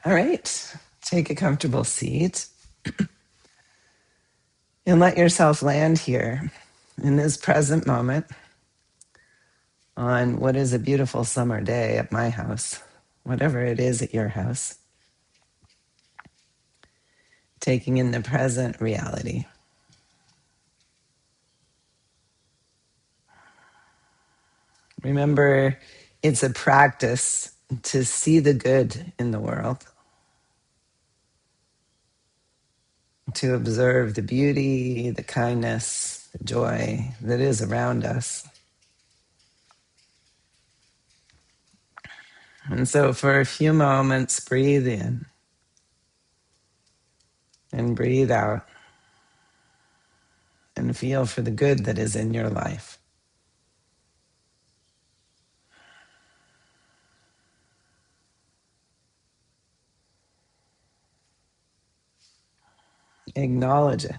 All right, take a comfortable seat and let yourself land here in this present moment on what is a beautiful summer day at my house, whatever it is at your house, taking in the present reality. Remember, it's a practice to see the good in the world, to observe the beauty, the kindness, the joy that is around us. And so for a few moments, breathe in and breathe out and feel for the good that is in your life. Acknowledge it.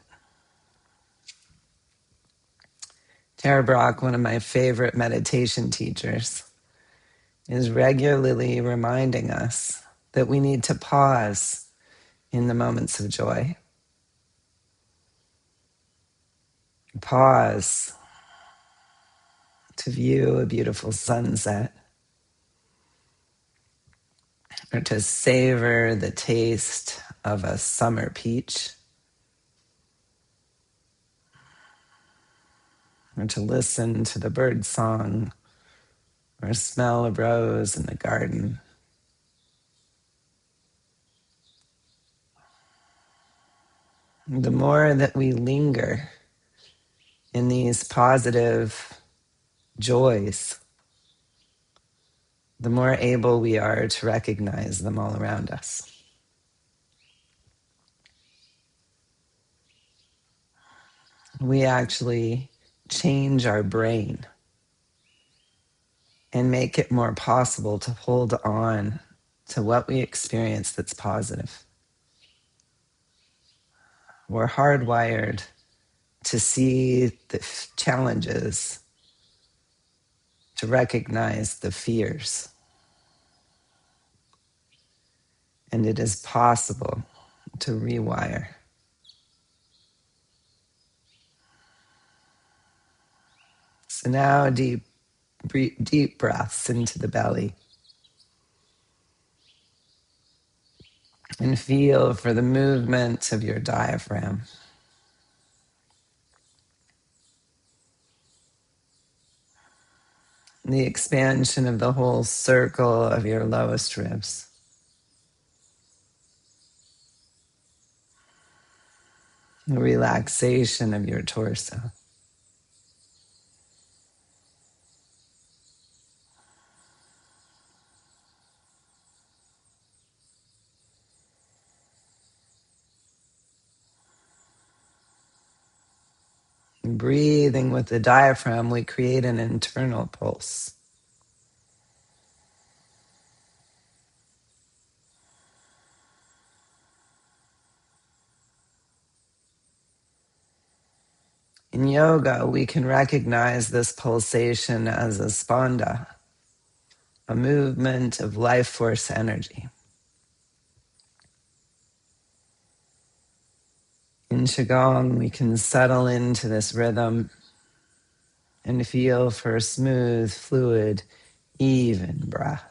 Tara Brach, one of my favorite meditation teachers, is regularly reminding us that we need to pause in the moments of joy. Pause to view a beautiful sunset, or to savor the taste of a summer peach, or to listen to the bird song, or smell a rose in the garden. The more that we linger in these positive joys, the more able we are to recognize them all around us. We actually change our brain and make it more possible to hold on to what we experience that's positive. We're hardwired to see the challenges, to recognize the fears. And it is possible to rewire. So now deep breaths into the belly. And feel for the movement of your diaphragm. The expansion of the whole circle of your lowest ribs. The relaxation of your torso. Breathing with the diaphragm, we create an internal pulse. In yoga, we can recognize this pulsation as a spanda, a movement of life force energy. In Qigong, we can settle into this rhythm and feel for a smooth, fluid, even breath.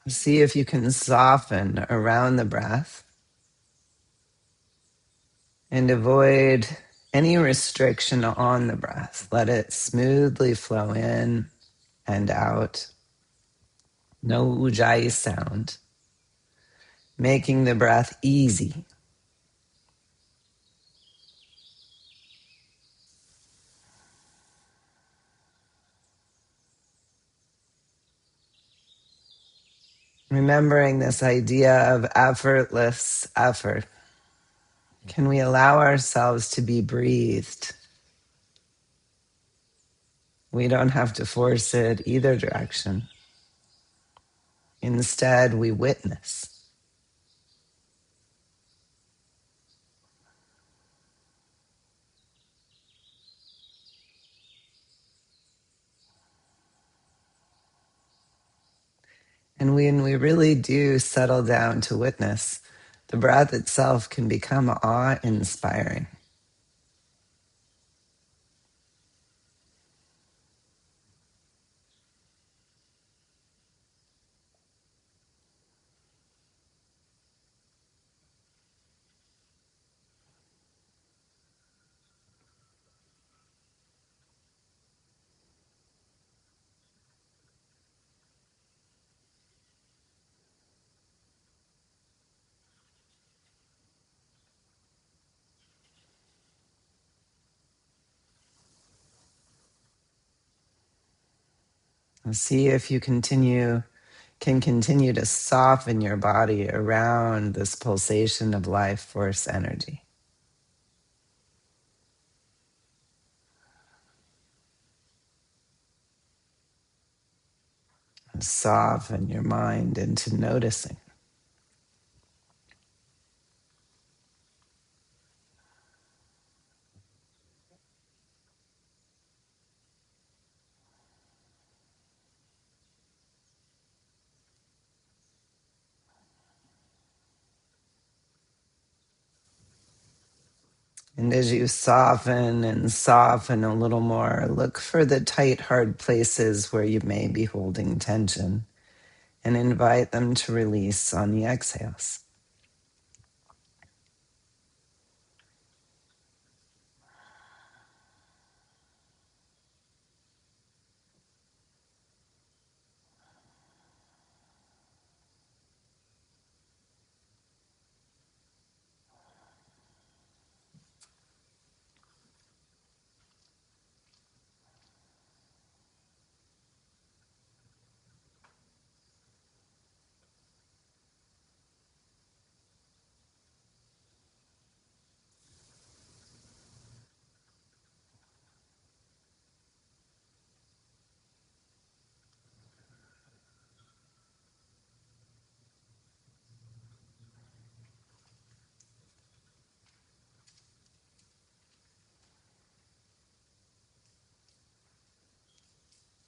See if you can soften around the breath and avoid any restriction on the breath. Let it smoothly flow in and out. No ujjayi sound. Making the breath easy. Remembering this idea of effortless effort. Can we allow ourselves to be breathed We don't have to force it either direction. Instead, we witness. And when we really do settle down to witness, the breath itself can become awe-inspiring. And see if you can continue to soften your body around this pulsation of life force energy. And soften your mind into noticing. And as you soften and soften a little more, look for the tight, hard places where you may be holding tension and invite them to release on the exhales.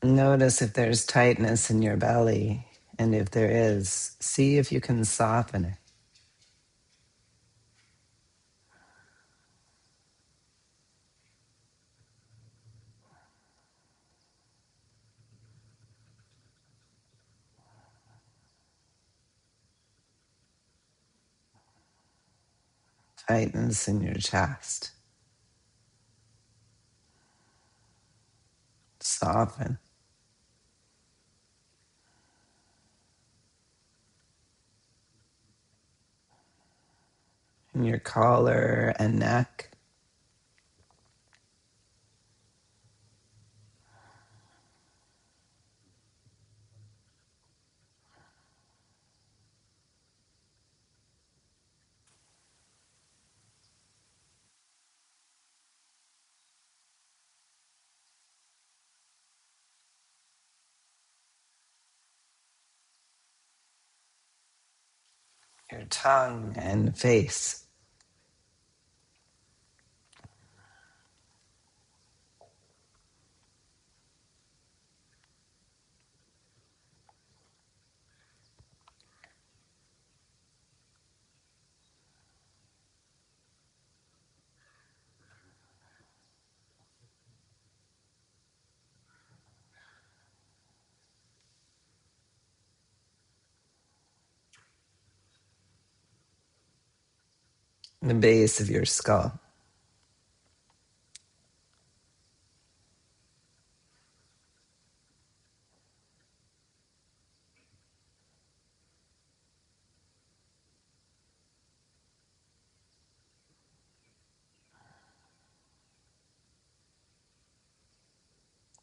Notice if there's tightness in your belly, and if there is, see if you can soften it. Tightness in your chest. Soften in your collar and neck. Your tongue and face. The base of your skull.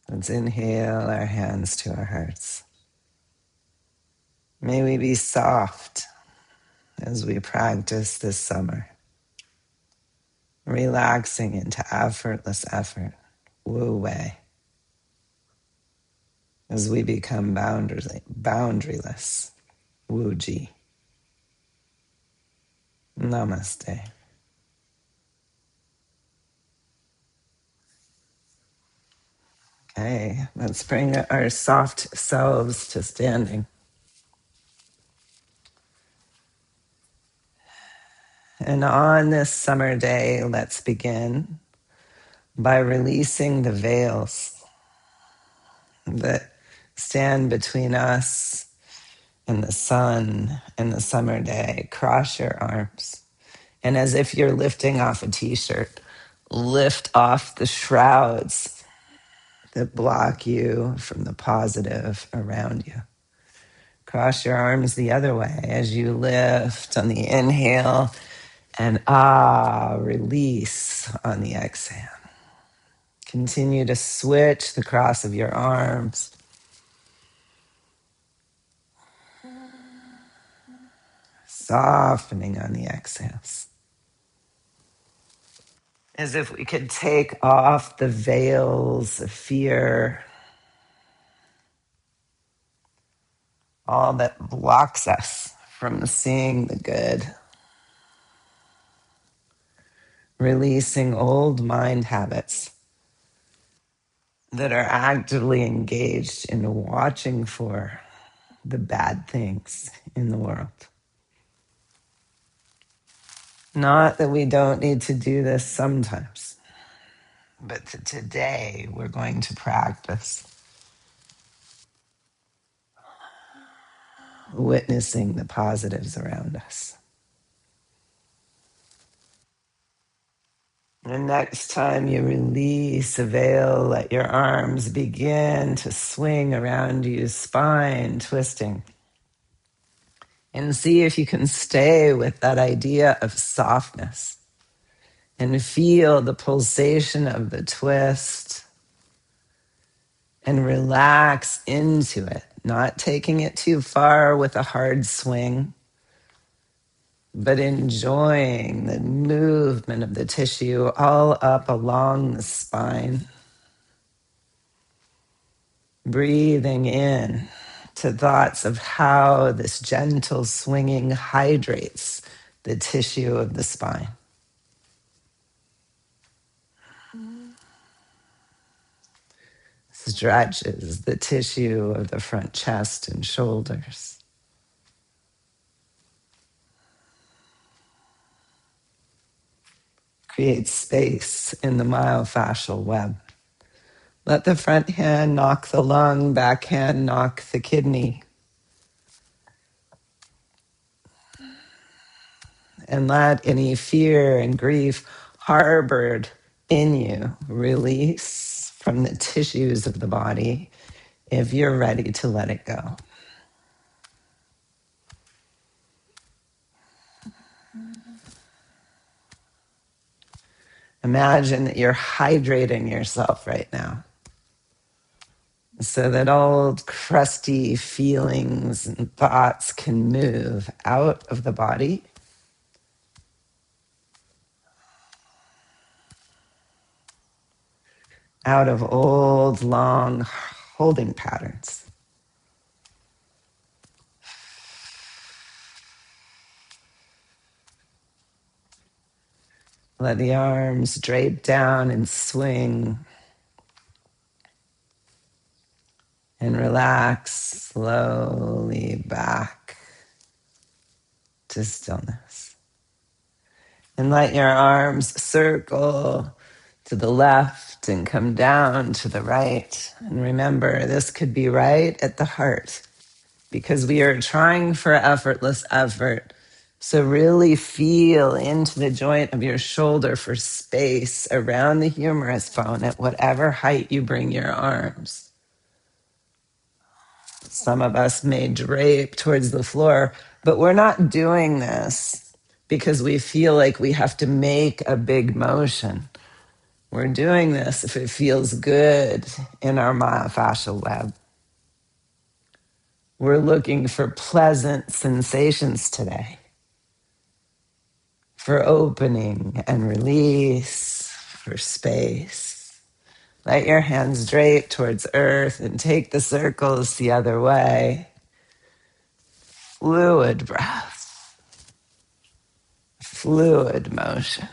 Let's inhale our hands to our hearts. May we be soft as we practice this summer, relaxing into effortless effort, Wu Wei. as we become boundaryless. Wuji. Namaste. Okay, let's bring our soft selves to standing. And on this summer day, let's begin by releasing the veils that stand between us and the sun and the summer day. Cross your arms. And as if you're lifting off a t-shirt, lift off the shrouds that block you from the positive around you. Cross your arms the other way as you lift on the inhale and release on the exhale. Continue to switch the cross of your arms. Softening on the exhales. As if we could take off the veils of fear, all that blocks us from seeing the good. Releasing old mind habits that are actively engaged in watching for the bad things in the world. Not that we don't need to do this sometimes, but today we're going to practice witnessing the positives around us. And next time you release a veil, let your arms begin to swing around you, spine twisting. And see if you can stay with that idea of softness and feel the pulsation of the twist and relax into it, not taking it too far with a hard swing, but enjoying the movement of the tissue all up along the spine. Breathing in to thoughts of how this gentle swinging hydrates the tissue of the spine. Stretches the tissue of the front chest and shoulders. Creates space in the myofascial web. Let the front hand knock the lung, back hand knock the kidney. And let any fear and grief harbored in you release from the tissues of the body if you're ready to let it go. Imagine that you're hydrating yourself right now so that old crusty feelings and thoughts can move out of the body out of old, long holding patterns. Let the arms drape down and swing and relax slowly back to stillness. And let your arms circle to the left and come down to the right. And remember, this could be right at the heart because we are trying for effortless effort. So really feel into the joint of your shoulder for space around the humerus bone at whatever height you bring your arms. Some of us may drape towards the floor, but we're not doing this because we feel like we have to make a big motion. We're doing this if it feels good in our myofascial web. We're looking for pleasant sensations today, for opening and release, for space. Let your hands drape towards earth and take the circles the other way. Fluid breath, fluid motion.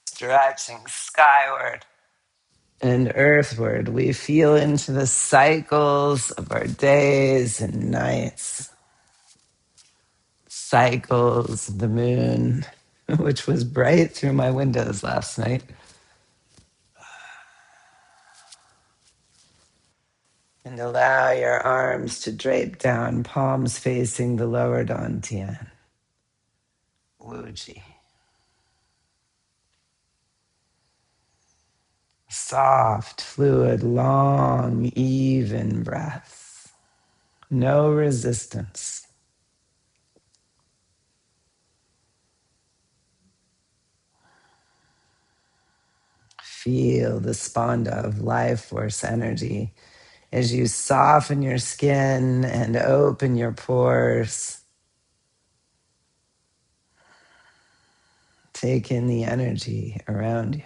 Stretching skyward and earthward, we feel into the cycles of our days and nights. Cycles of the moon, which was bright through my windows last night. And allow your arms to drape down, palms facing the lower dantian. Wuji. Soft, fluid, long, even breaths. No resistance. Feel the spanda of life force energy as you soften your skin and open your pores. Take in the energy around you.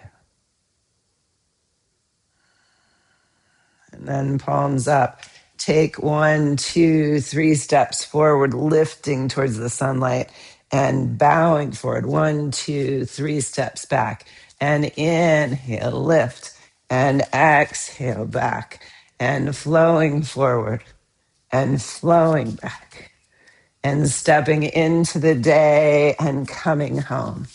And then palms up. Take 1, 2, 3 steps forward, lifting towards the sunlight and bowing forward. 1, 2, 3 steps back. And inhale, lift. And exhale back. And flowing forward. And flowing back. And stepping into the day and coming home.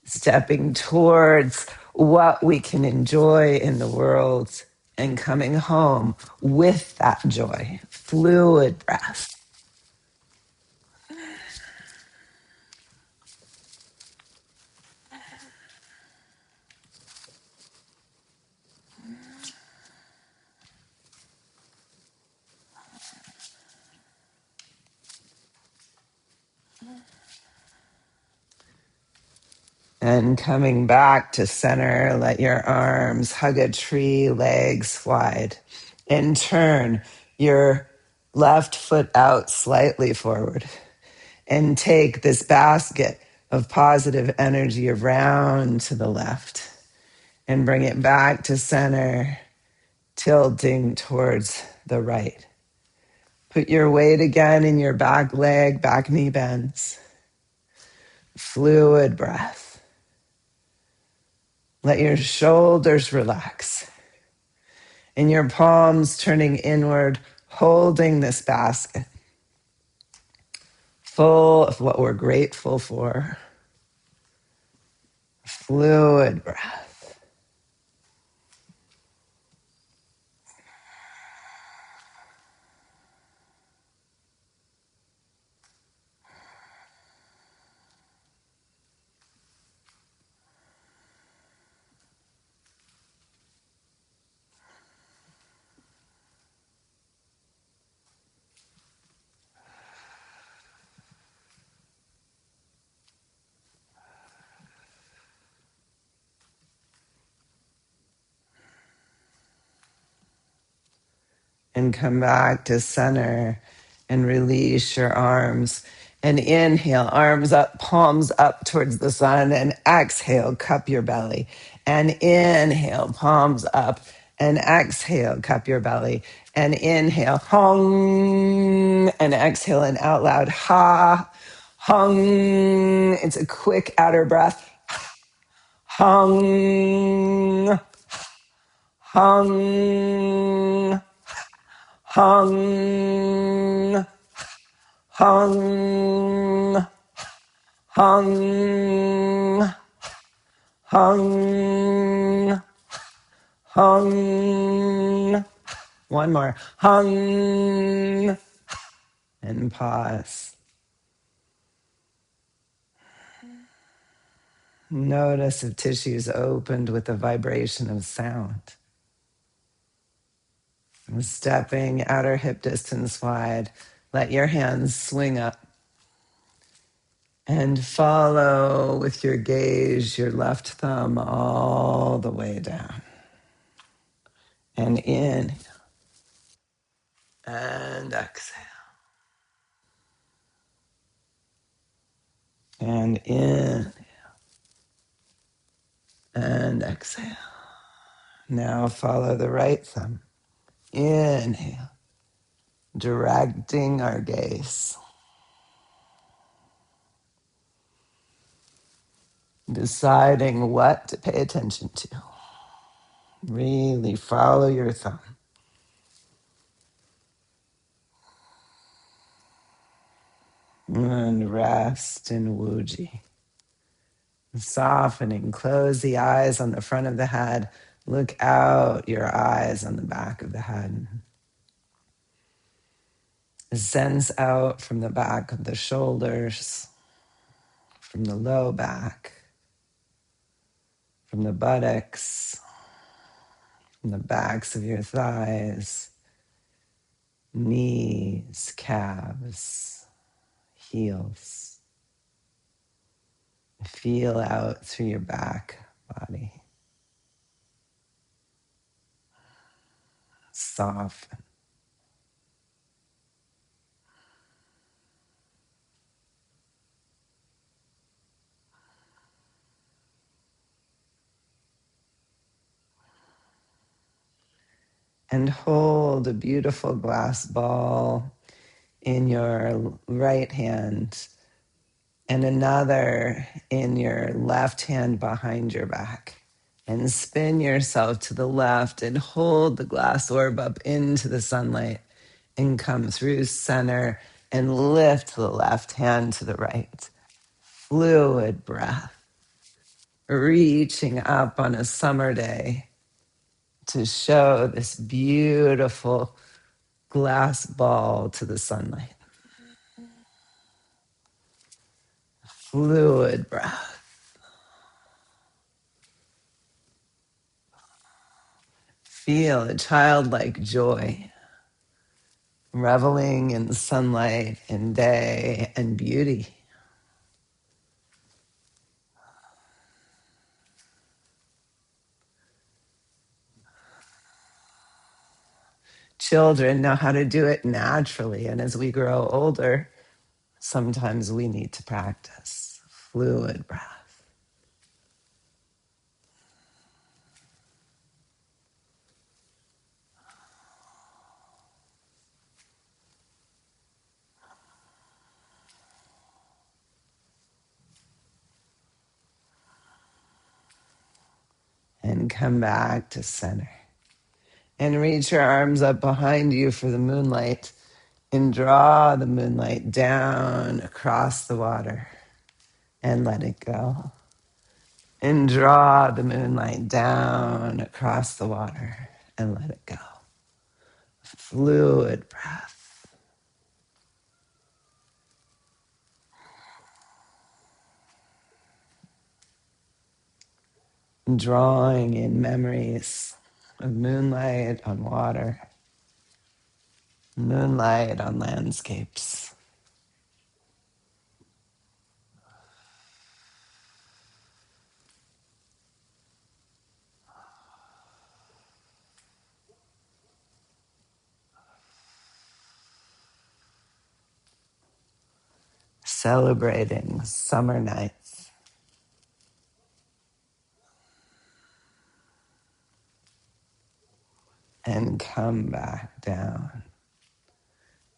Stepping towards what we can enjoy in the world and coming home with that joy. Fluid breath. And coming back to center, let your arms hug a tree, legs wide. And turn your left foot out slightly forward. And take this basket of positive energy around to the left. And bring it back to center, tilting towards the right. Put your weight again in your back leg, back knee bends. Fluid breath. Let your shoulders relax. And your palms turning inward, holding this basket. Full of what we're grateful for. Fluid breath. And come back to center and release your arms. And inhale, arms up, palms up towards the sun. And exhale, cup your belly. And inhale, palms up. And exhale, cup your belly. And inhale, hong. And exhale, and out loud, ha. Hong. It's a quick outer breath. Hong. Hong. Hung, hung, hung, hung, hung. One more. Hung. And pause. Notice if tissues opened with the vibration of sound. Stepping outer hip distance wide. Let your hands swing up. And follow with your gaze your left thumb all the way down. And in and exhale. And in and exhale. Now follow the right thumb. Inhale, directing our gaze. Deciding what to pay attention to. Really follow your thumb. And rest in Wuji. Softening, close the eyes on the front of the head. Look out your eyes on the back of the head. Sense out from the back of the shoulders, from the low back, from the buttocks, from the backs of your thighs, knees, calves, heels. Feel out through your back body. Soften. And hold a beautiful glass ball in your right hand and another in your left hand behind your back. And spin yourself to the left and hold the glass orb up into the sunlight and come through center and lift the left hand to the right. Fluid breath, reaching up on a summer day to show this beautiful glass ball to the sunlight. Fluid breath. Feel a childlike joy, reveling in sunlight and day and beauty. Children know how to do it naturally, and as we grow older, sometimes we need to practice fluid breath. And come back to center. And reach your arms up behind you for the moonlight and draw the moonlight down across the water and let it go. And draw the moonlight down across the water and let it go. Fluid breath. Drawing in memories of moonlight on water, moonlight on landscapes. Celebrating summer nights. And come back down.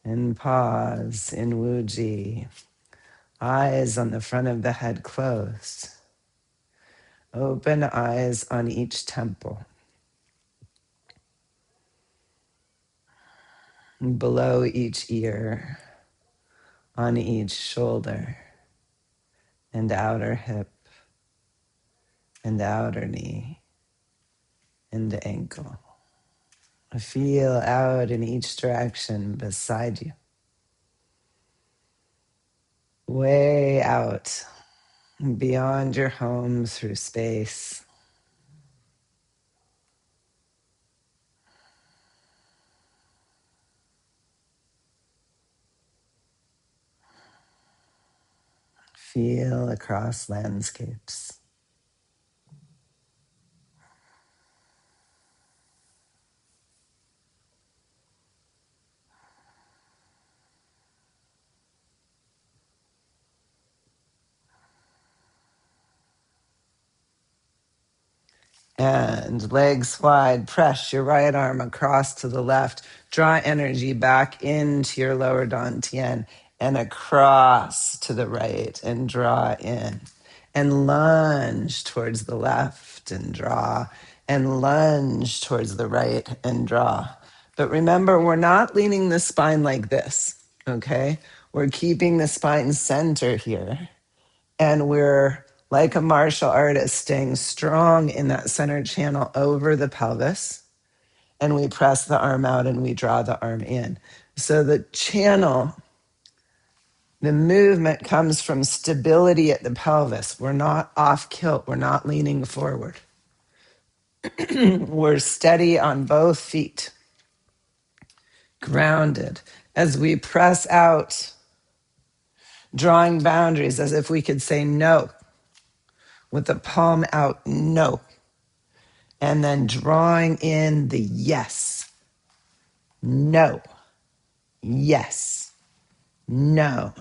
And pause in Wuji. Eyes on the front of the head closed. Open eyes on each temple. Below each ear. On each shoulder. And outer hip. And outer knee. And ankle. Feel out in each direction beside you. Way out. Beyond your home through space. Feel across landscapes. And legs wide, press your right arm across to the left. Draw energy back into your lower dantian and across to the right and draw in. And lunge towards the left and draw. And lunge towards the right and draw. But remember, we're not leaning the spine like this, okay? We're keeping the spine center here. And we're like a martial artist, staying strong in that center channel over the pelvis. And we press the arm out and we draw the arm in. So the channel, the movement comes from stability at the pelvis. We're not off kilt. We're not leaning forward. We're steady on both feet, grounded. As we press out, drawing boundaries as if we could say no with the palm out, no. And then drawing in the yes, no, yes, no,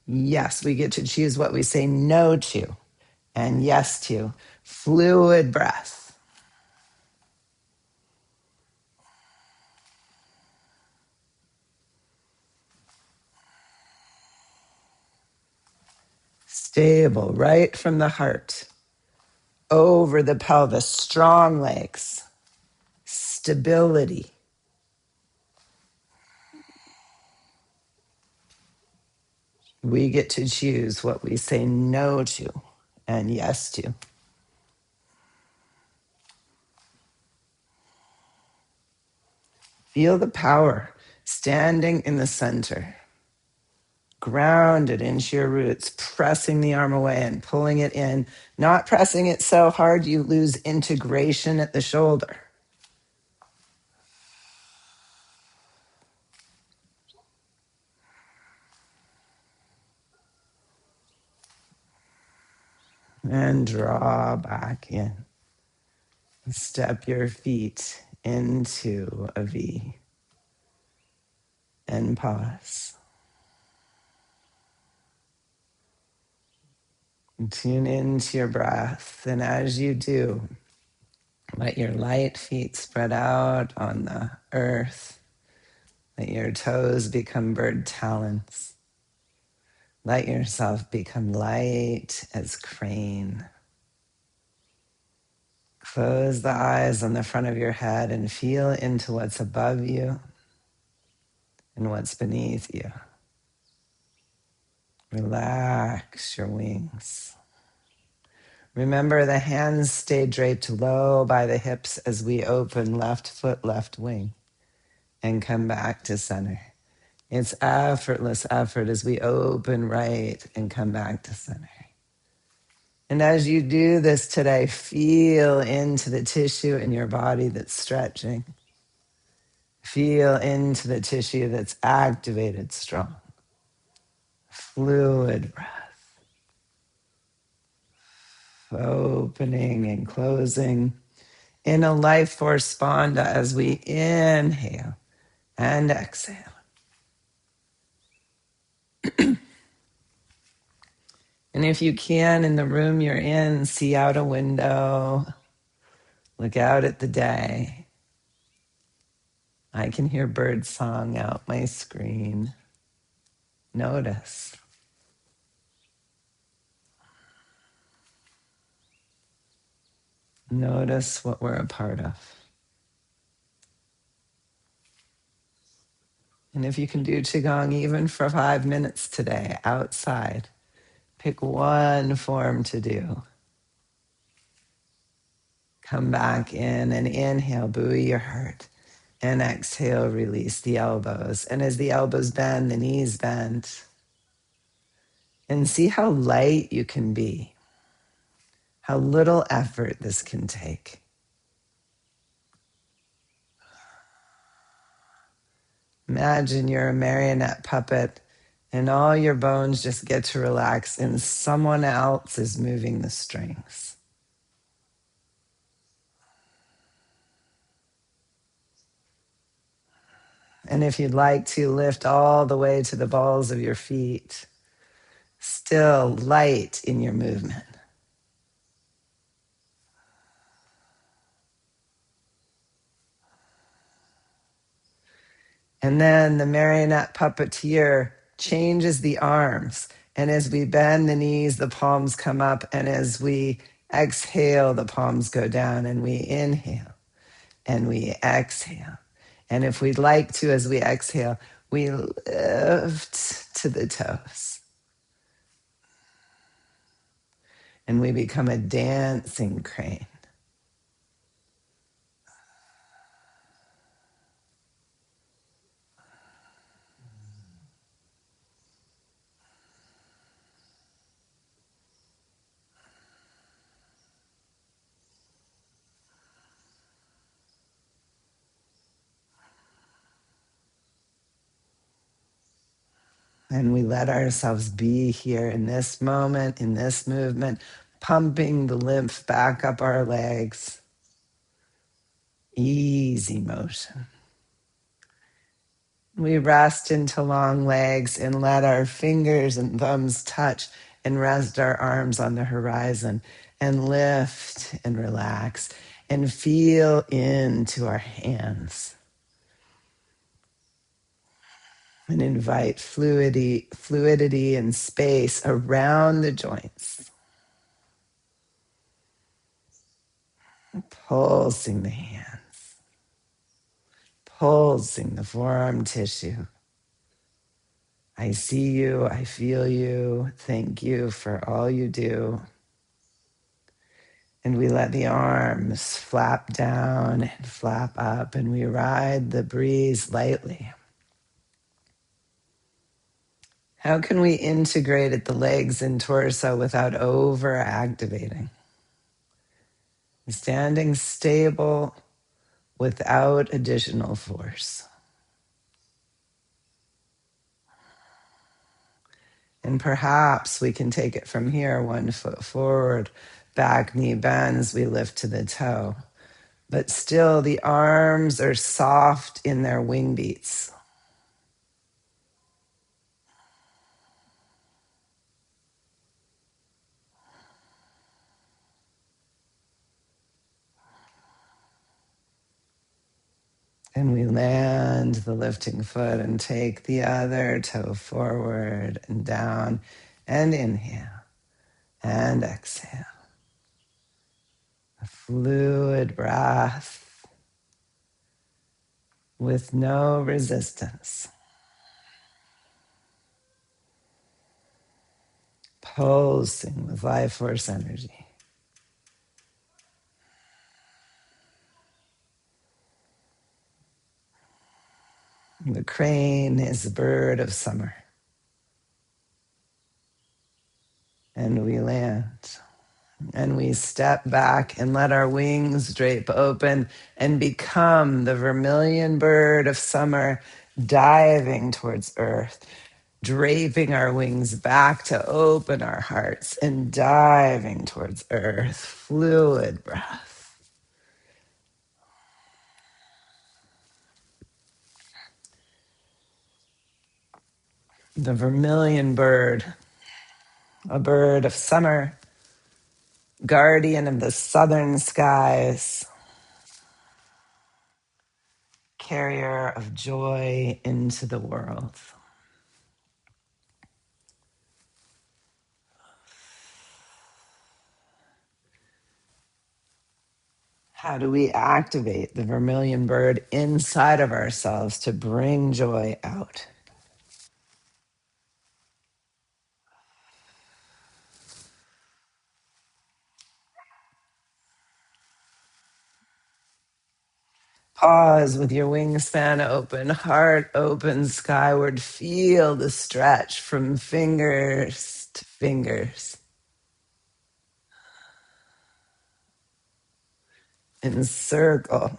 yes. We get to choose what we say no to and yes to. Fluid breath. Stable, right from the heart. Over the pelvis, strong legs. Stability. We get to choose what we say no to and yes to. Feel the power standing in the center, grounded into your roots, pressing the arm away and pulling it in, not pressing it so hard you lose integration at the shoulder. And draw back in. Step your feet into a V and pause. Tune into your breath, and as you do, let your light feet spread out on the earth. Let your toes become bird talons. Let yourself become light as crane. Close the eyes on the front of your head and feel into what's above you and what's beneath you. Relax your wings. Remember, the hands stay draped low by the hips as we open left foot, left wing, and come back to center. It's effortless effort as we open right and come back to center. And as you do this today, feel into the tissue in your body that's stretching. Feel into the tissue that's activated strong. Fluid breath. Opening and closing in a life force spanda as we inhale and exhale. And if you can, in the room you're in, see out a window, look out at the day. I can hear bird song out my screen. Notice. Notice what we're a part of. And if you can do Qigong even for 5 minutes today, outside, pick one form to do. Come back in and inhale, buoy your heart. And exhale, release the elbows. And as the elbows bend, the knees bend. And see how light you can be, how little effort this can take. Imagine you're a marionette puppet and all your bones just get to relax and someone else is moving the strings. And if you'd like to, lift all the way to the balls of your feet, still light in your movement. And then the marionette puppeteer changes the arms. And as we bend the knees, the palms come up. And as we exhale, the palms go down. And we inhale and we exhale. And if we'd like to, as we exhale, we lift to the toes. And we become a dancing crane. And we let ourselves be here in this moment, in this movement, pumping the lymph back up our legs. Easy motion. We rest into long legs and let our fingers and thumbs touch and rest our arms on the horizon and lift and relax and feel into our hands and invite fluidity and space around the joints, pulsing the hands, pulsing the forearm tissue. I see you, I feel you. Thank you for all you do. And we let the arms flap down and flap up, and we ride the breeze lightly. How can we integrate at the legs and torso without over activating? Standing stable without additional force. And perhaps we can take it from here, 1 foot forward, back knee bends, we lift to the toe. But still the arms are soft in their wing beats. And we land the lifting foot and take the other toe forward and down and inhale and exhale. A fluid breath with no resistance. Pulsing with life force energy. The crane is the bird of summer. And we land. And we step back and let our wings drape open and become the vermilion bird of summer, diving towards earth, draping our wings back to open our hearts and diving towards earth. Fluid breath. The vermilion bird, a bird of summer, guardian of the southern skies, carrier of joy into the world. How do we activate the vermilion bird inside of ourselves to bring joy out? Pause with your wingspan open, heart open skyward. Feel the stretch from fingers to fingers. And circle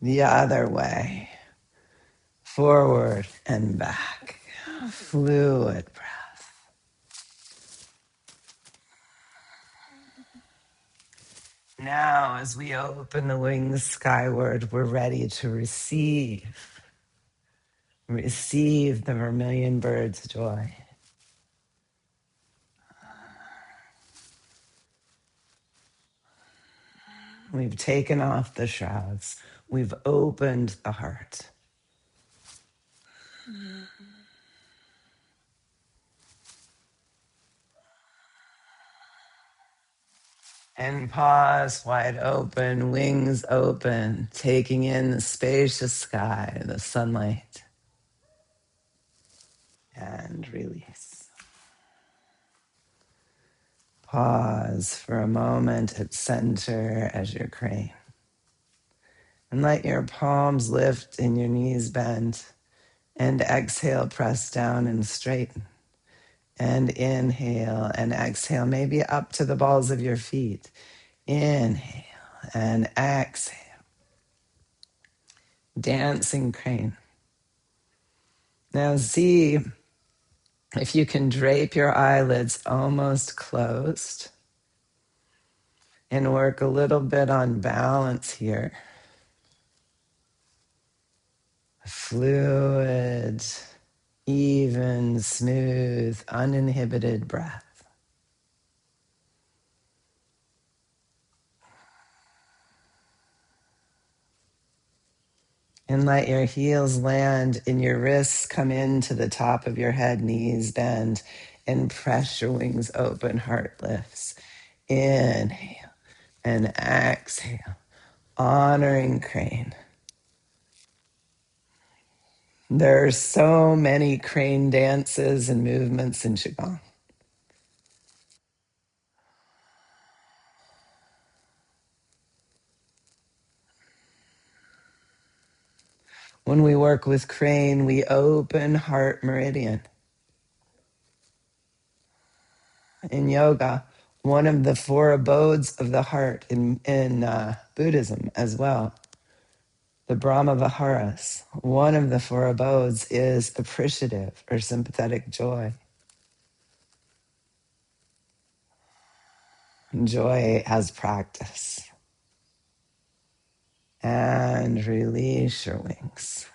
the other way, forward and back. Fluid breath. Now, as we open the wings skyward, we're ready to receive the vermilion bird's joy. We've taken off the shrouds. We've opened the heart. And paws wide open, wings open, taking in the spacious sky, the sunlight, and release. Pause for a moment at center as your crane. And let your palms lift and your knees bend. And exhale, press down and straighten. And inhale and exhale, maybe up to the balls of your feet. Inhale and exhale. Dancing crane. Now see if you can drape your eyelids almost closed and work a little bit on balance here. Fluid, even, smooth, uninhibited breath. And let your heels land and your wrists come into the top of your head, knees bend, and press your wings open, heart lifts. Inhale and exhale, honoring crane. There are so many crane dances and movements in Qigong. When we work with crane, we open heart meridian. In yoga, one of the four abodes of the heart in Buddhism as well, the Brahma Viharas, one of the four abodes is appreciative or sympathetic joy. Joy as practice. And release your wings.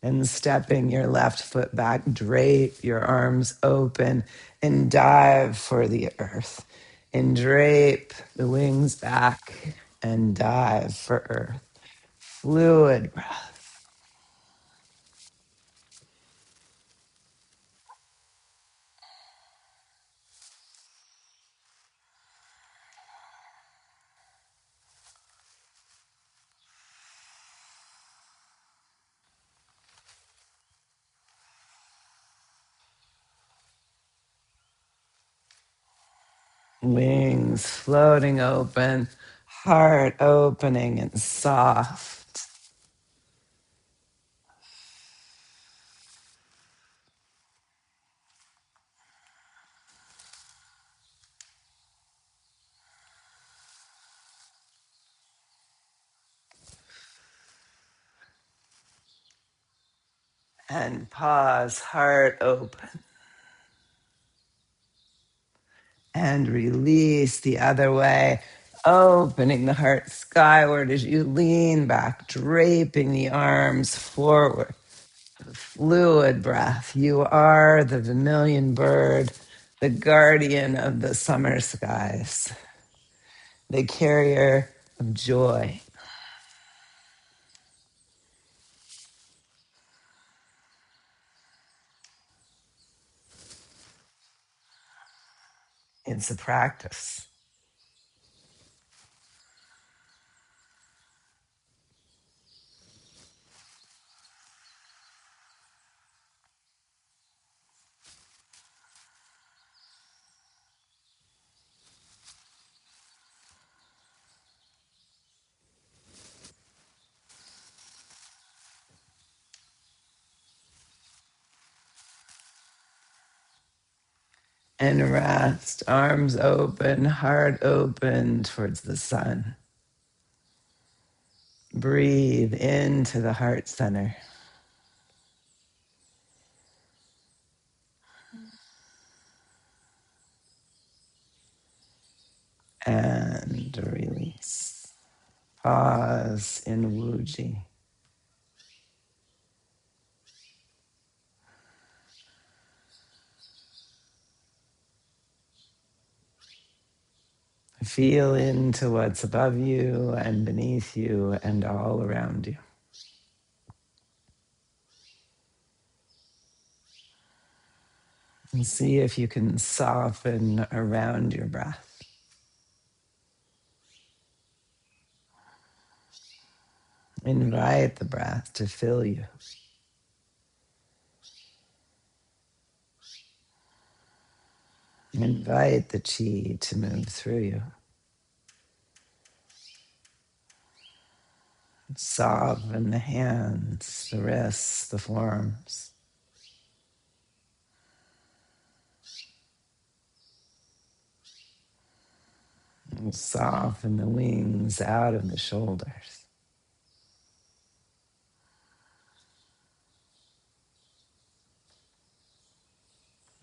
And stepping your left foot back, drape your arms open and dive for the earth. And drape the wings back and dive for earth. Fluid breath. Wings floating open, heart opening and soft. And pause, heart open. And release the other way, opening the heart skyward as you lean back, draping the arms forward. Fluid breath. You are the vermilion bird, the guardian of the summer skies, the carrier of joy. It's a practice. And rest, arms open, heart open towards the sun. Breathe into the heart center. And release. Pause in Wuji. Feel into what's above you and beneath you and all around you. And see if you can soften around your breath. Invite the breath to fill you. Invite the chi to move through you. Soften the hands, the wrists, the forearms. And soften the wings out of the shoulders.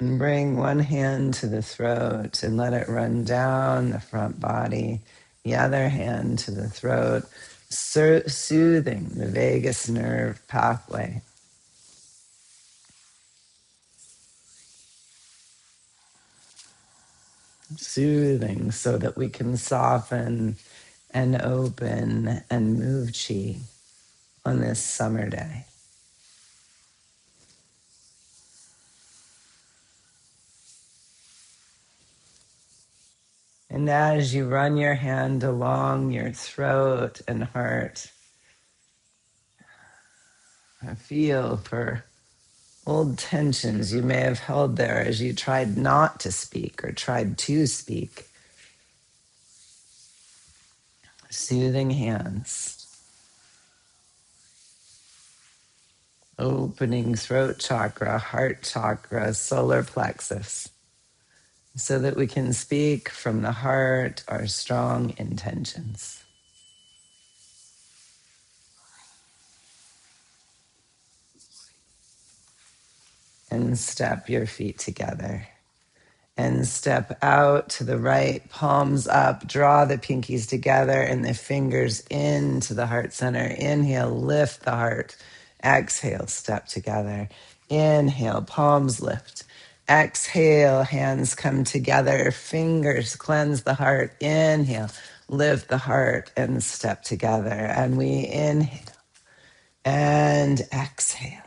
And bring one hand to the throat and let it run down the front body. The other hand to the throat, soothing the vagus nerve pathway. Soothing so that we can soften and open and move chi on this summer day. And as you run your hand along your throat and heart, feel for old tensions you may have held there as you tried not to speak or tried to speak. Soothing hands, opening throat chakra, heart chakra, solar plexus, so that we can speak from the heart our strong intentions. And step your feet together. And step out to the right, palms up, draw the pinkies together and the fingers into the heart center. Inhale, lift the heart. Exhale, step together. Inhale, palms lift. Exhale, hands come together, fingers cleanse the heart. Inhale, lift the heart and step together. And we inhale and exhale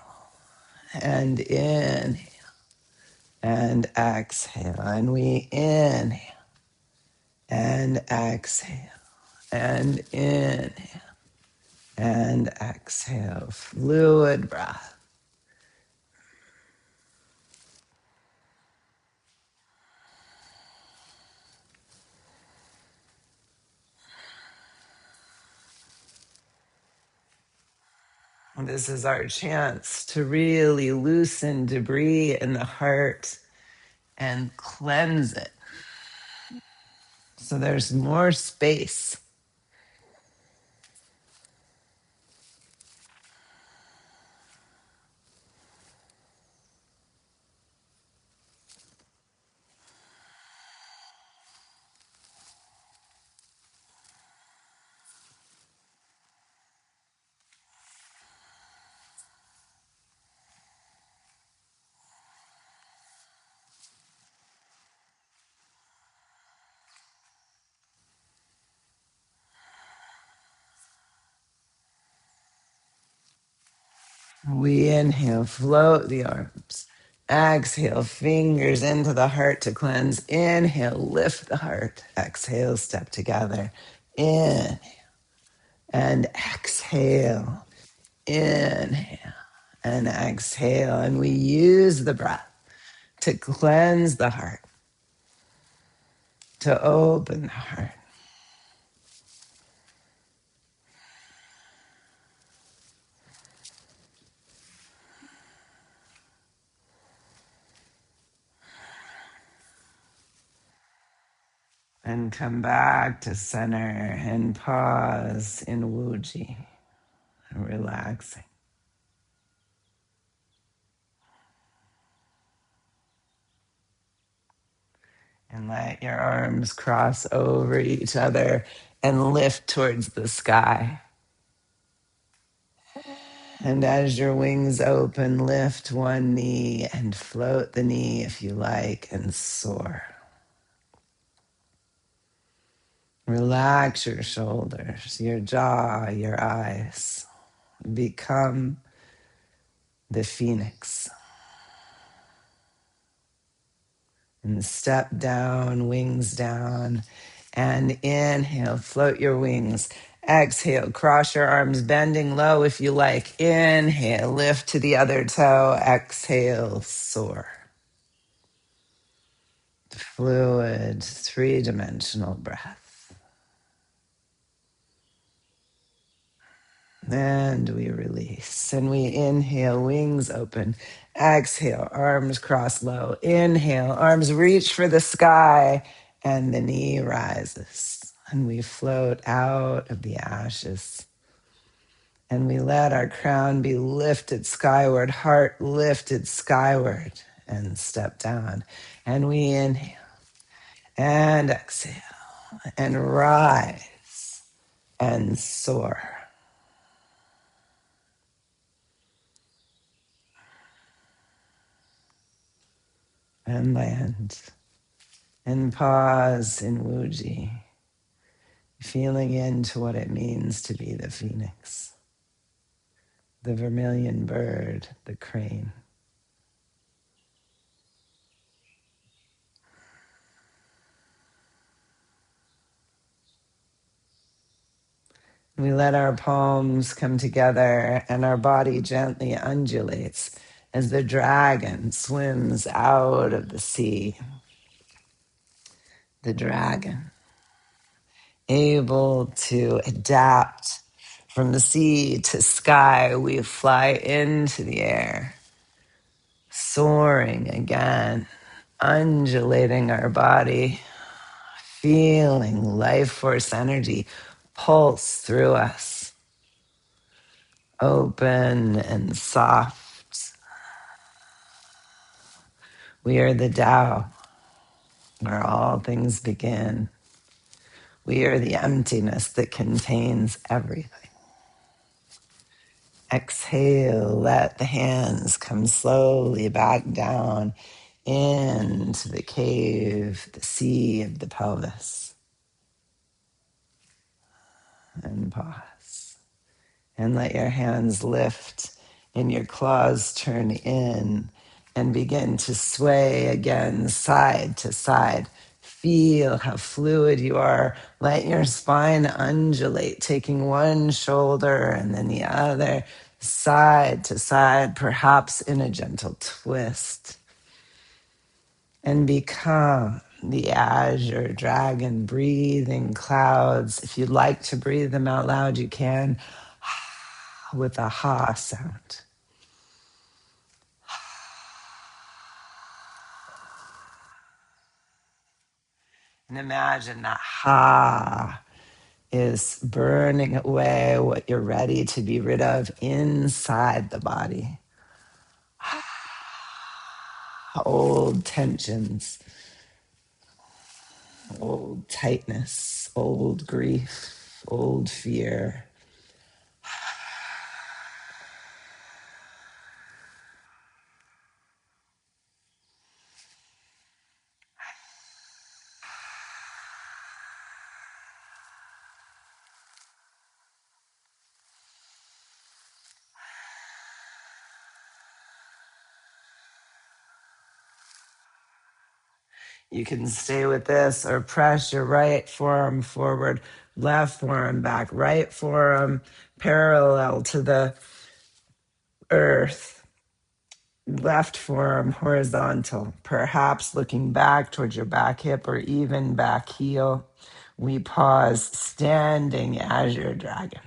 and inhale and exhale. And we inhale and exhale and inhale and exhale. Fluid breath. This is our chance to really loosen debris in the heart and cleanse it. So there's more space. We inhale, float the arms. Exhale, fingers into the heart to cleanse. Inhale, lift the heart. Exhale, step together. Inhale and exhale. Inhale and exhale. And we use the breath to cleanse the heart, to open the heart. And come back to center and pause in Wuji, relaxing. And let your arms cross over each other and lift towards the sky. And as your wings open, lift one knee and float the knee if you like and soar. Relax your shoulders, your jaw, your eyes. Become the phoenix. And step down, wings down. And inhale, float your wings. Exhale, cross your arms, bending low if you like. Inhale, lift to the other toe. Exhale, soar. Fluid, three-dimensional breath. And we release. And we inhale, wings open. Exhale, arms cross low. Inhale, arms reach for the sky. And the knee rises. And we float out of the ashes. And we let our crown be lifted skyward, heart lifted skyward. And step down. And we inhale and exhale and rise and soar. And land. And pause in Wuji, feeling into what it means to be the phoenix, the vermilion bird, the crane. We let our palms come together and our body gently undulates as the dragon swims out of the sea. The dragon, able to adapt from the sea to sky, we fly into the air, soaring again, undulating our body, feeling life force energy pulse through us, open and soft. We are the Tao, where all things begin. We are the emptiness that contains everything. Exhale, let the hands come slowly back down into the cave, the sea of the pelvis. And pause. And let your hands lift and your claws turn in and begin to sway again side to side. Feel how fluid you are. Let your spine undulate, taking one shoulder and then the other, side to side, perhaps in a gentle twist. And become the azure dragon, breathing clouds. If you'd like to breathe them out loud, you can, with a ha sound. And imagine that ha is burning away what you're ready to be rid of inside the body. Old tensions, old tightness, old grief, old fear. You can stay with this or press your right forearm forward, left forearm back, right forearm parallel to the earth, left forearm horizontal, perhaps looking back towards your back hip or even back heel. We pause, standing as your dragon.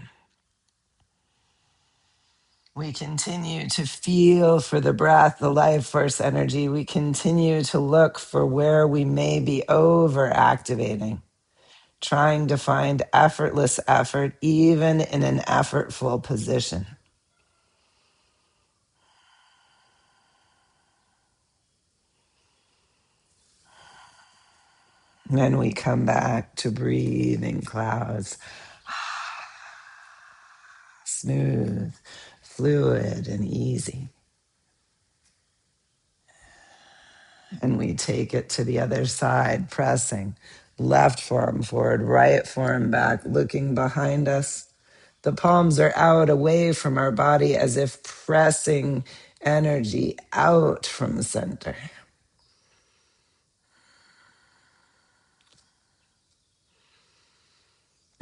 We continue to feel for the breath, the life force energy. We continue to look for where we may be over activating, trying to find effortless effort, even in an effortful position. And then we come back to breathing clouds, smooth, fluid, and easy. And we take it to the other side, pressing left forearm forward, right forearm back, looking behind us. The palms are out away from our body as if pressing energy out from the center.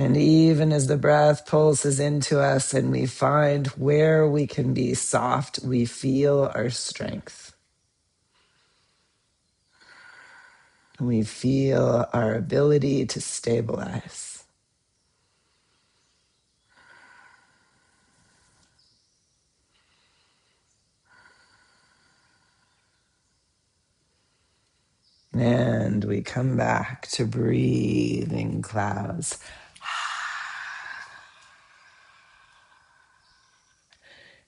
And even as the breath pulses into us and we find where we can be soft, we feel our strength. We feel our ability to stabilize. And we come back to breathing clouds.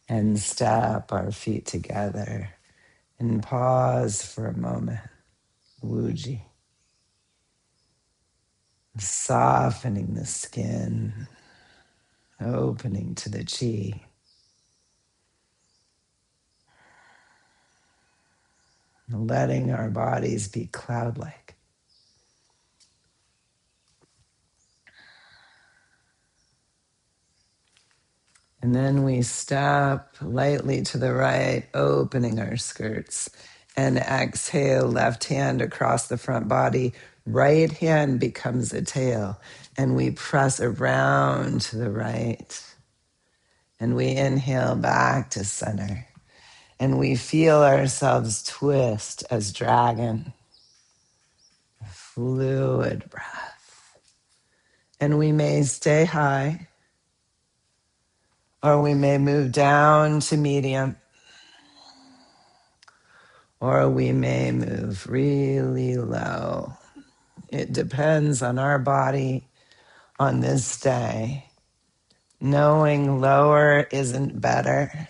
And step our feet together and pause for a moment. Wuji. Softening the skin, opening to the chi. Letting our bodies be cloud-like. And then we step lightly to the right, opening our skirts. And exhale, left hand across the front body. Right hand becomes a tail. And we press around to the right. And we inhale back to center. And we feel ourselves twist as dragon. Fluid breath. And we may stay high, or we may move down to medium, or we may move really low. It depends on our body on this day. Knowing lower isn't better.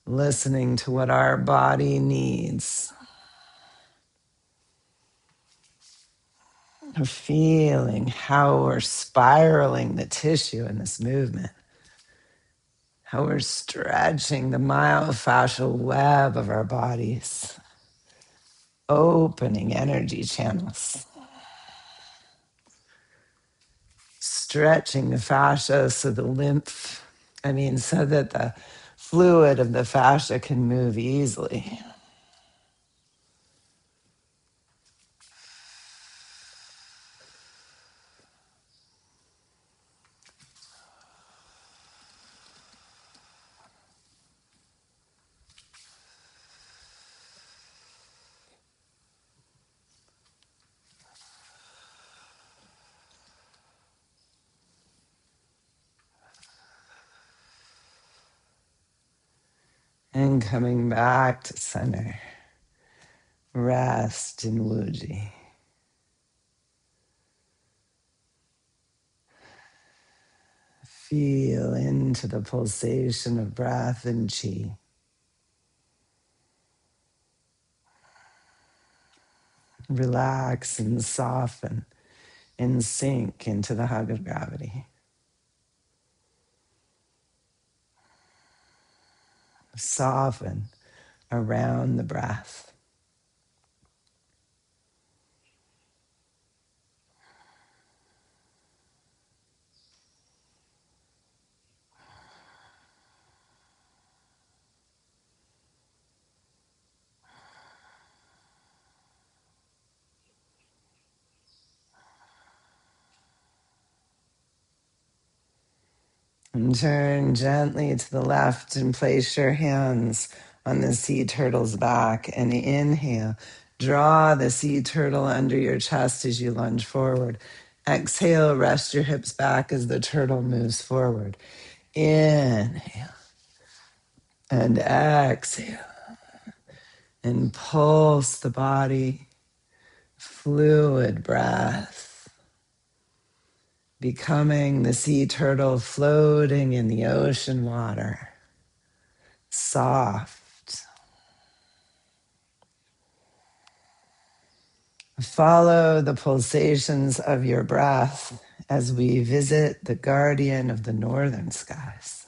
Listening to what our body needs. Feeling how we're spiraling the tissue in this movement. How we're stretching the myofascial web of our bodies. Opening energy channels. Stretching the fascia so that the fluid of the fascia can move easily. And coming back to center. Rest in Wuji. Feel into the pulsation of breath and chi. Relax and soften and sink into the hug of gravity. Soften around the breath. And turn gently to the left and place your hands on the sea turtle's back and inhale. Draw the sea turtle under your chest as you lunge forward. Exhale, rest your hips back as the turtle moves forward. Inhale and exhale. And pulse the body. Fluid breath. Becoming the sea turtle floating in the ocean water. Soft. Follow the pulsations of your breath as we visit the guardian of the northern skies.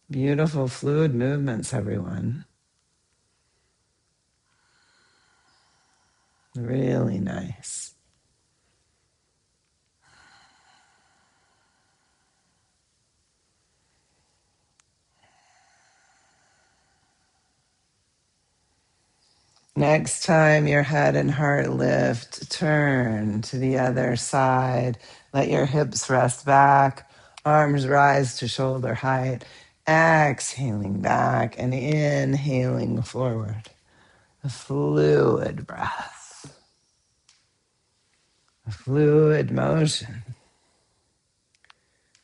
Beautiful fluid movements, everyone. Really nice. Next time your head and heart lift, turn to the other side. Let your hips rest back, arms rise to shoulder height. Exhaling back and inhaling forward. A fluid breath, a fluid motion,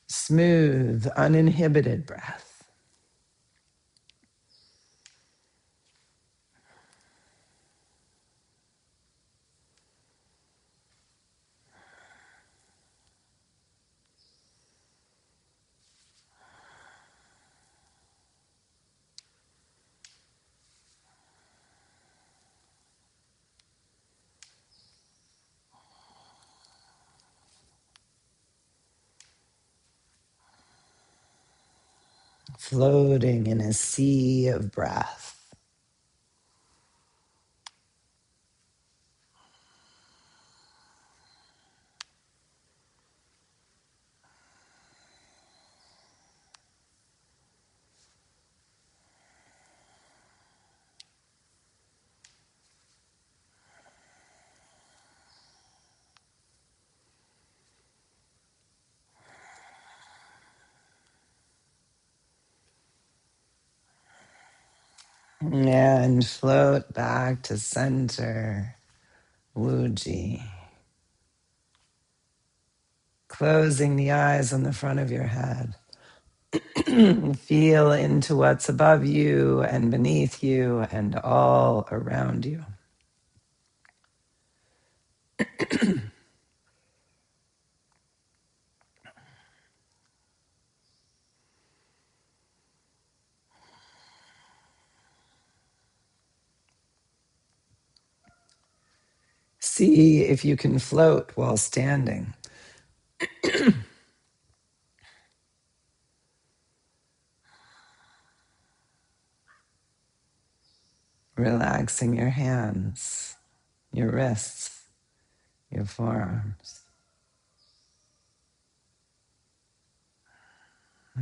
smooth, uninhibited breath. Floating in a sea of breath. And float back to center, Wuji. Closing the eyes on the front of your head. Feel into what's above you and beneath you and all around you. See if you can float while standing. Relaxing your hands, your wrists, your forearms.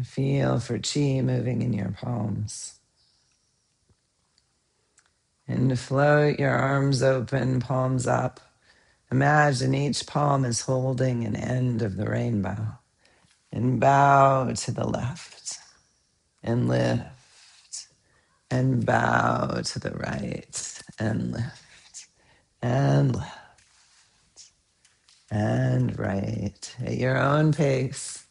Feel for chi moving in your palms. And float your arms open, palms up. Imagine each palm is holding an end of the rainbow. And bow to the left. And lift. And bow to the right. And lift. And left. And right. At your own pace.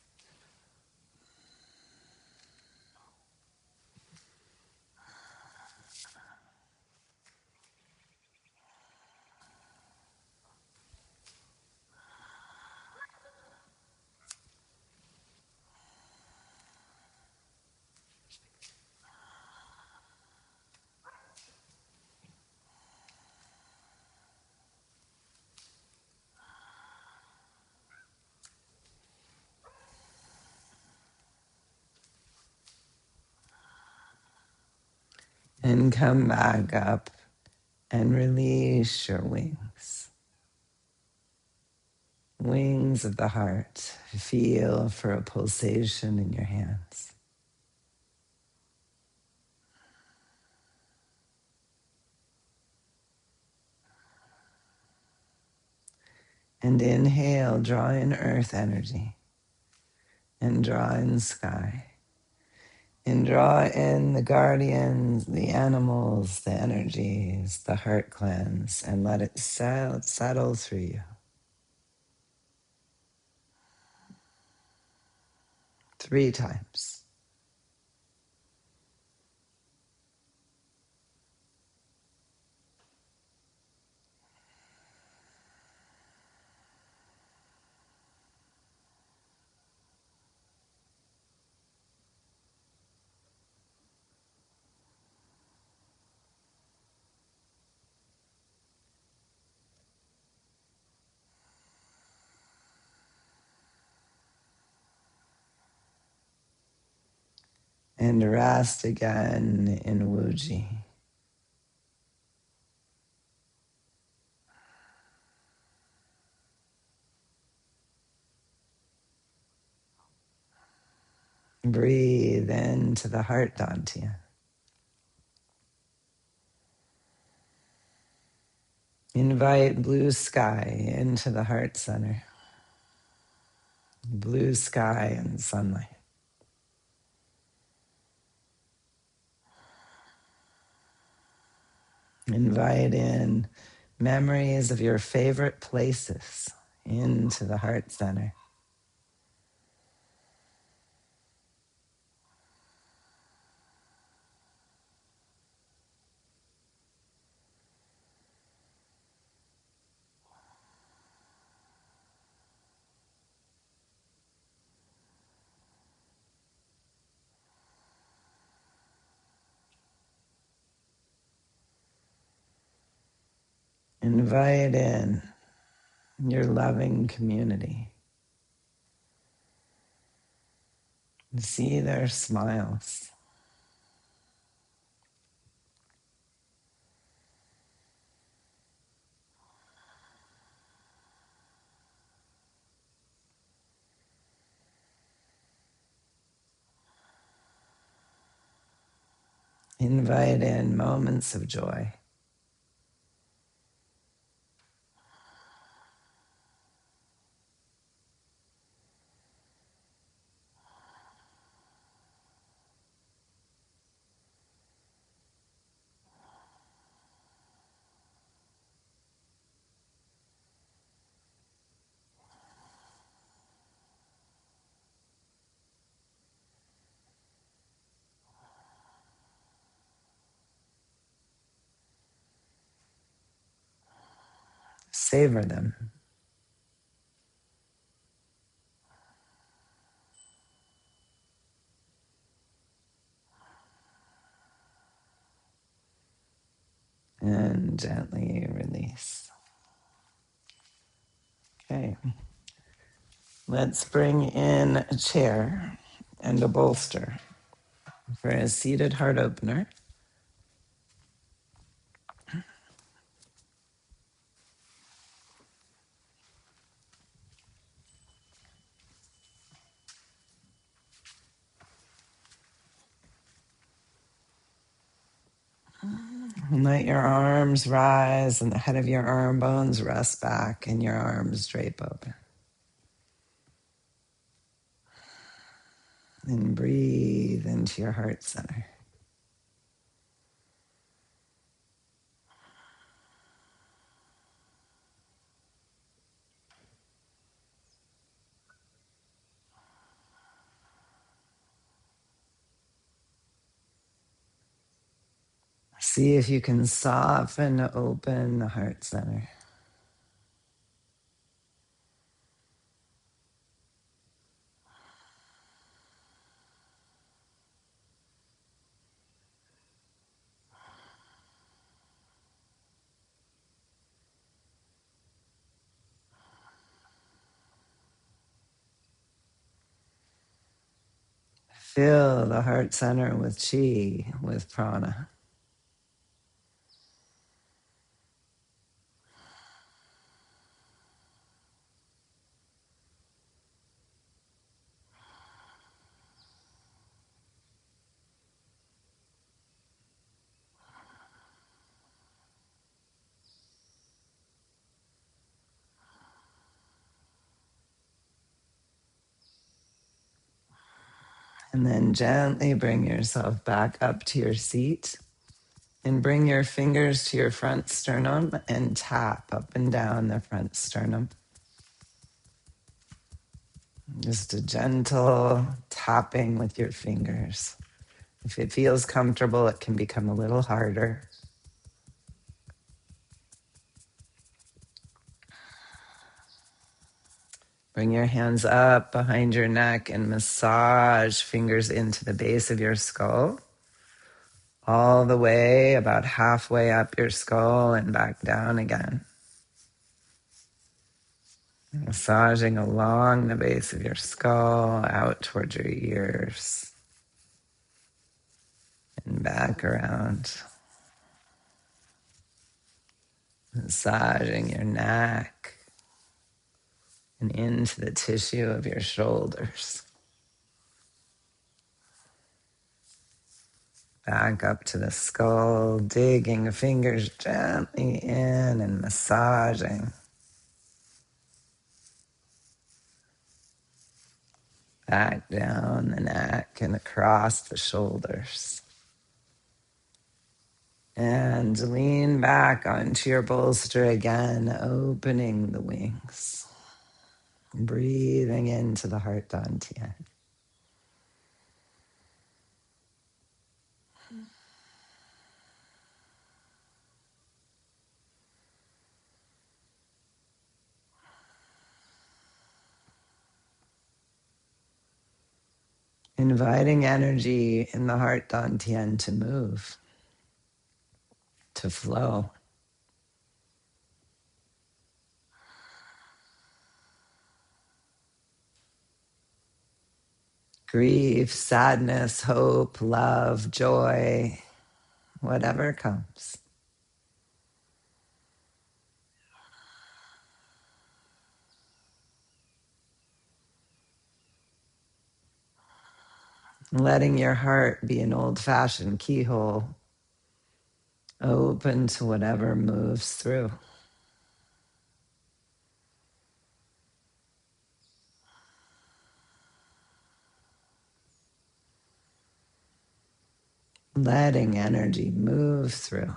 And come back up and release your wings. Wings of the heart. Feel for a pulsation in your hands. And inhale, draw in earth energy. And draw in sky. And draw in the guardians, the animals, the energies, the heart cleanse, and let it settle through you. 3 times. and rest again in Wuji. Breathe into the heart dantian. Invite blue sky into the heart center. Blue sky and sunlight. Invite in memories of your favorite places into the heart center. Invite in your loving community. See their smiles. Invite in moments of joy. Savor them. And gently release. Okay. Let's bring in a chair and a bolster for a seated heart opener. Let your arms rise and the head of your arm bones rest back and your arms drape open. And breathe into your heart center. See if you can soften open the heart center. Fill the heart center with chi, with prana. And then gently bring yourself back up to your seat and bring your fingers to your front sternum and tap up and down the front sternum. Just a gentle tapping with your fingers. If it feels comfortable, it can become a little harder. Bring your hands up behind your neck and massage fingers into the base of your skull, all the way about halfway up your skull and back down again. Massaging along the base of your skull, out towards your ears. and back around, massaging your neck and into the tissue of your shoulders. Back up to the skull, digging fingers gently in and massaging. Back down the neck and across the shoulders. And lean back onto your bolster again, opening the wings. Breathing into the heart dantian. Inviting energy in the heart dantian to move, to flow. Grief, sadness, hope, love, joy, whatever comes. Letting your heart be an old-fashioned keyhole, open to whatever moves through. Letting energy move through.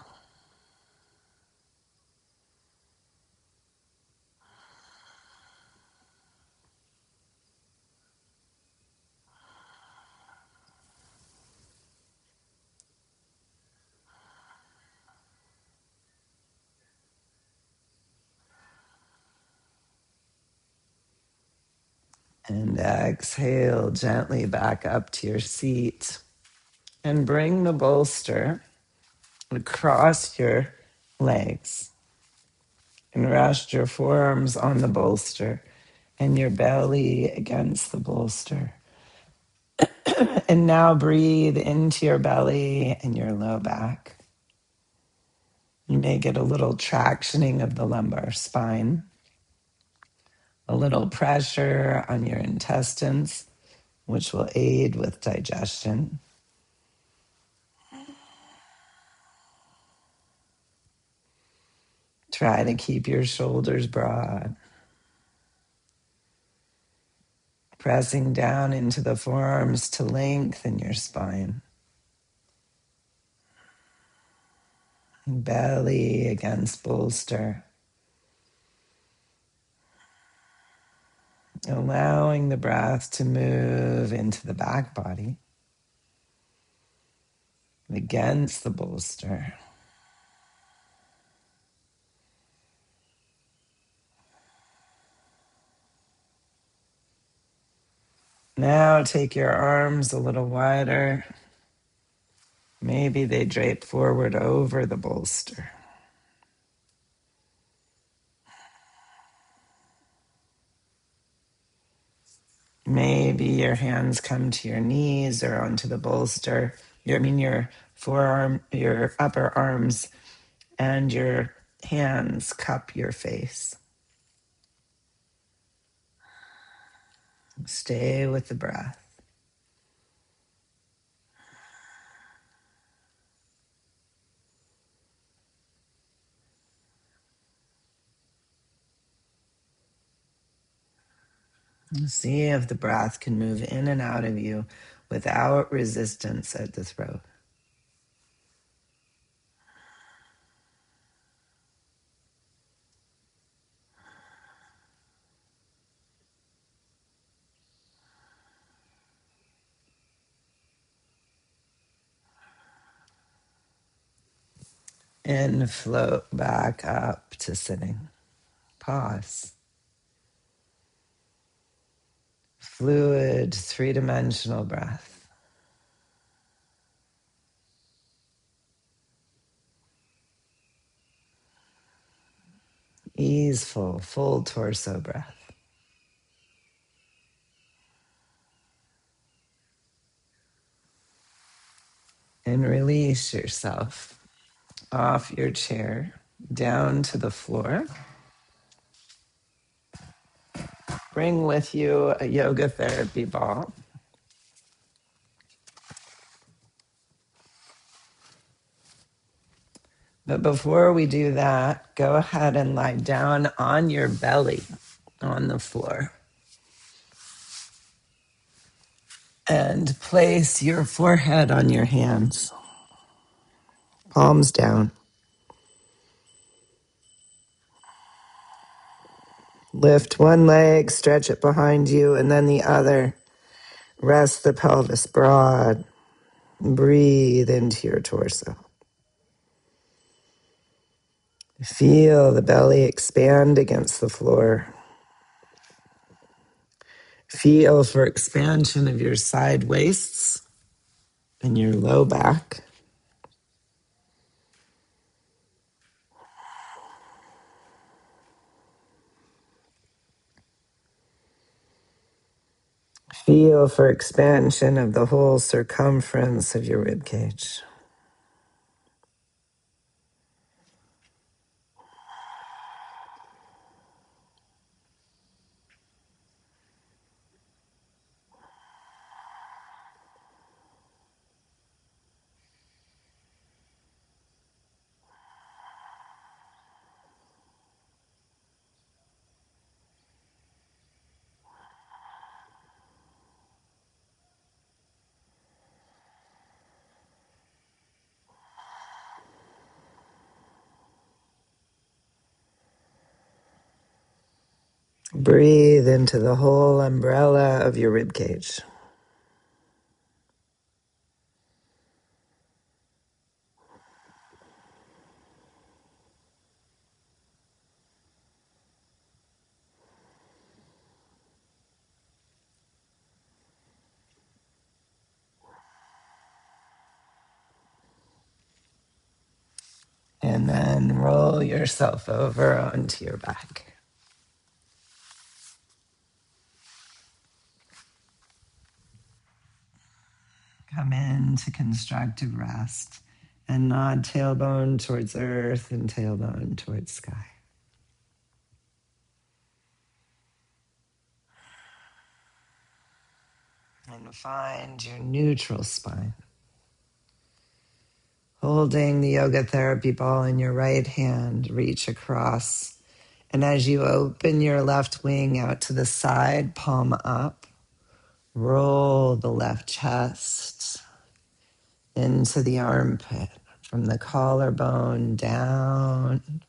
And exhale gently back up to your seat. And bring the bolster across your legs. And rest your forearms on the bolster and your belly against the bolster. And now breathe into your belly and your low back. You may get a little tractioning of the lumbar spine, a little pressure on your intestines, which will aid with digestion. Try to keep your shoulders broad, pressing down into the forearms to lengthen your spine. Belly against bolster. Allowing the breath to move into the back body against the bolster. Now take your arms a little wider. Maybe they drape forward over the bolster. Maybe your hands come to your knees or onto the bolster. Your forearm, your upper arms, and your hands cup your face. Stay with the breath. See if the breath can move in and out of you without resistance at the throat. And float back up to sitting. Pause. Fluid, three-dimensional breath. Easeful, full torso breath. And release yourself off your chair down to the floor. Bring with you a yoga therapy ball. But before we do that, go ahead and lie down on your belly on the floor. And place your forehead on your hands, palms down. Lift one leg, stretch it behind you, and then the other. Rest the pelvis broad. Breathe into your torso. Feel the belly expand against the floor. Feel for expansion of your side waists and your low back. Feel for expansion of the whole circumference of your rib cage. Breathe into the whole umbrella of your rib cage. And then roll yourself over onto your back. Come into constructive rest and nod tailbone towards earth and tailbone towards sky. And find your neutral spine. Holding the yoga therapy ball in your right hand, reach across. And as you open your left wing out to the side, palm up, roll the left chest into the armpit, from the collarbone down,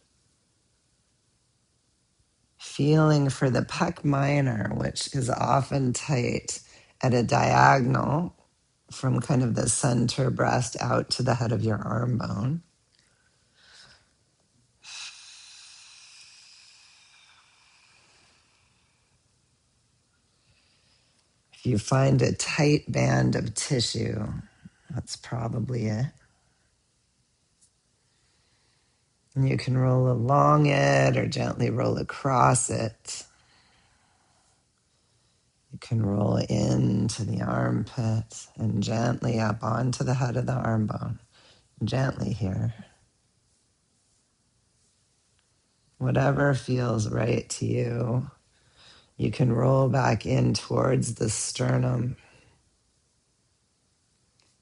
feeling for the pec minor, which is often tight at a diagonal from kind of the center breast out to the head of your arm bone. If you find a tight band of tissue, that's probably it. And you can roll along it or gently roll across it. You can roll into the armpit and gently up onto the head of the arm bone. Gently here. Whatever feels right to you. You can roll back in towards the sternum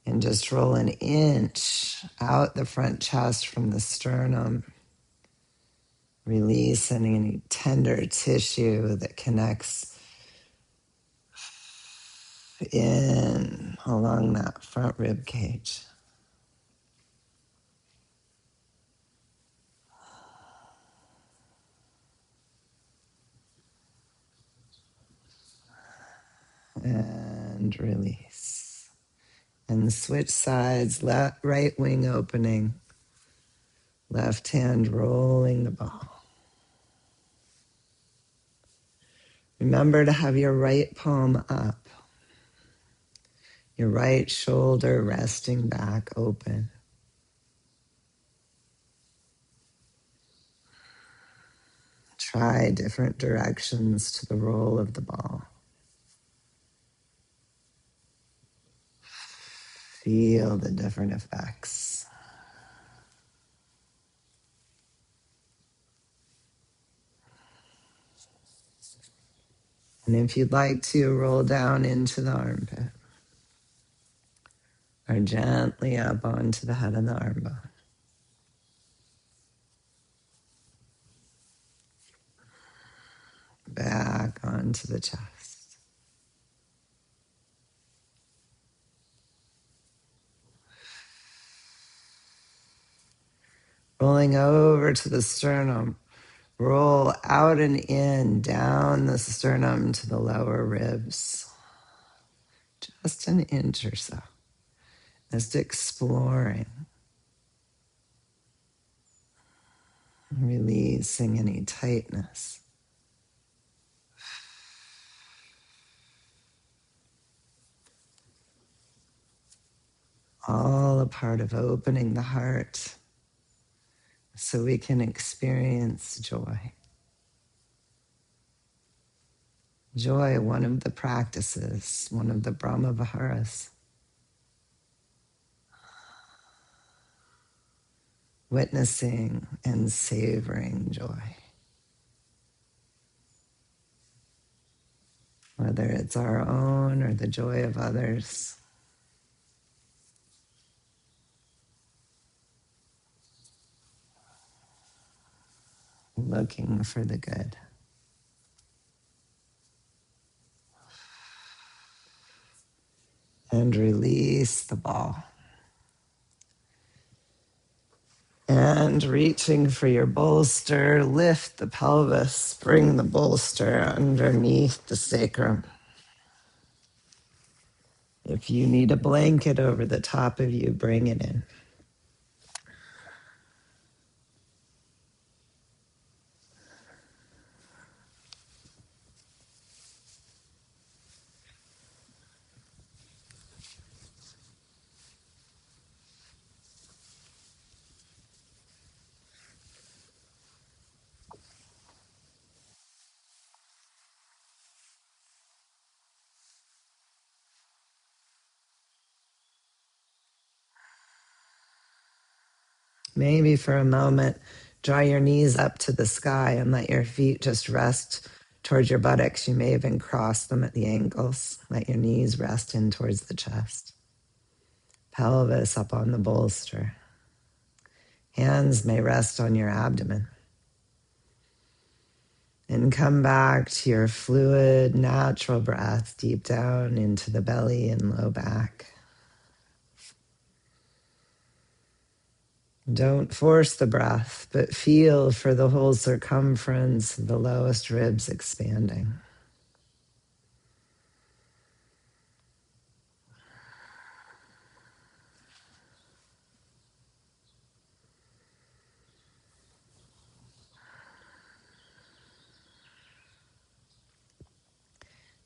and just roll an inch out the front chest from the sternum. Release any tender tissue that connects in along that front rib cage. And release. And switch sides, right wing opening, left hand rolling the ball. Remember to have your right palm up, your right shoulder resting back open. Try different directions to the roll of the ball. Feel the different effects. And if you'd like to, roll down into the armpit or gently up onto the head of the arm bone. Back onto the chest. Rolling over to the sternum. Roll out and in, down the sternum to the lower ribs. Just an inch or so. Just exploring. Releasing any tightness. All a part of opening the heart so we can experience joy. Joy, one of the practices, one of the Brahma Viharas. Witnessing and savoring joy. Whether it's our own or the joy of others. Looking for the good. And release the ball. And reaching for your bolster, lift the pelvis, bring the bolster underneath the sacrum. If you need a blanket over the top of you, bring it in. Maybe for a moment, draw your knees up to the sky and let your feet just rest towards your buttocks. You may even cross them at the ankles. Let your knees rest in towards the chest. Pelvis up on the bolster. Hands may rest on your abdomen. And come back to your fluid, natural breath deep down into the belly and low back. Don't force the breath, but feel for the whole circumference of the lowest ribs expanding.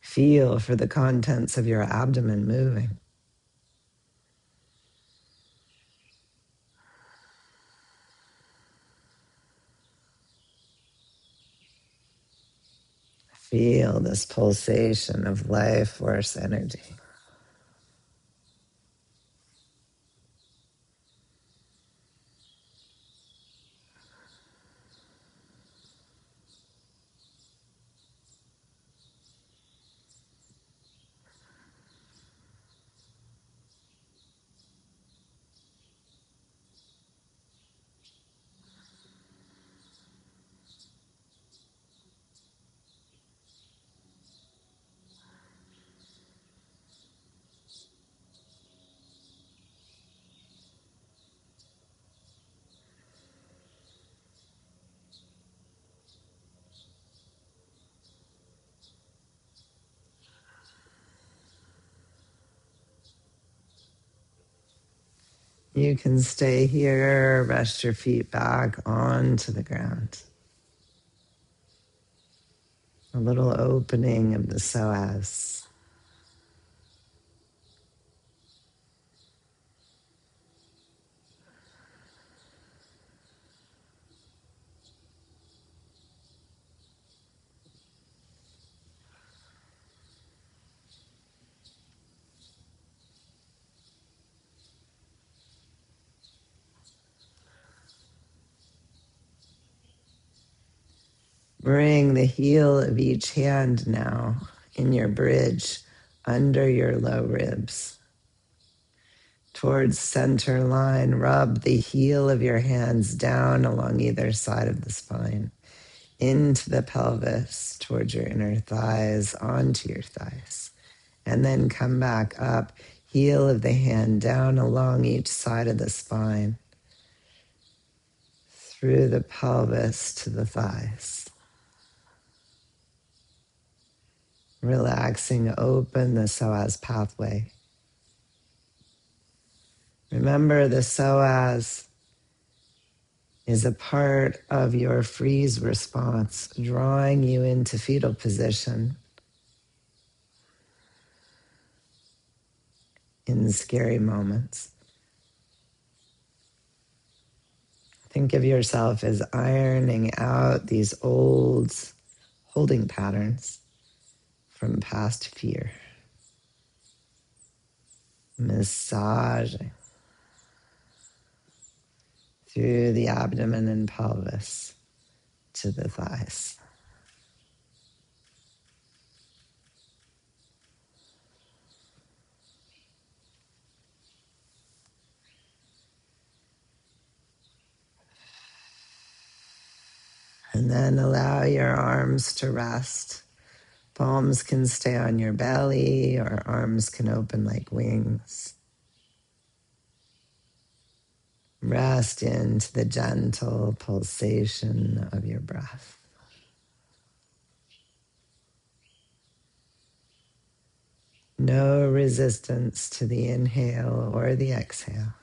Feel for the contents of your abdomen moving. Feel this pulsation of life force energy. You can stay here, rest your feet back onto the ground. A little opening of the psoas. Bring the heel of each hand now in your bridge under your low ribs. Towards center line, rub the heel of your hands down along either side of the spine, into the pelvis, towards your inner thighs, onto your thighs. And then come back up, heel of the hand down along each side of the spine, through the pelvis to the thighs. Relaxing, open the psoas pathway. Remember, the psoas is a part of your freeze response, drawing you into fetal position in scary moments. Think of yourself as ironing out these old holding patterns from past fear. Massaging through the abdomen and pelvis to the thighs. And then allow your arms to rest. Palms can stay on your belly, or arms can open like wings. Rest into the gentle pulsation of your breath. No resistance to the inhale or the exhale.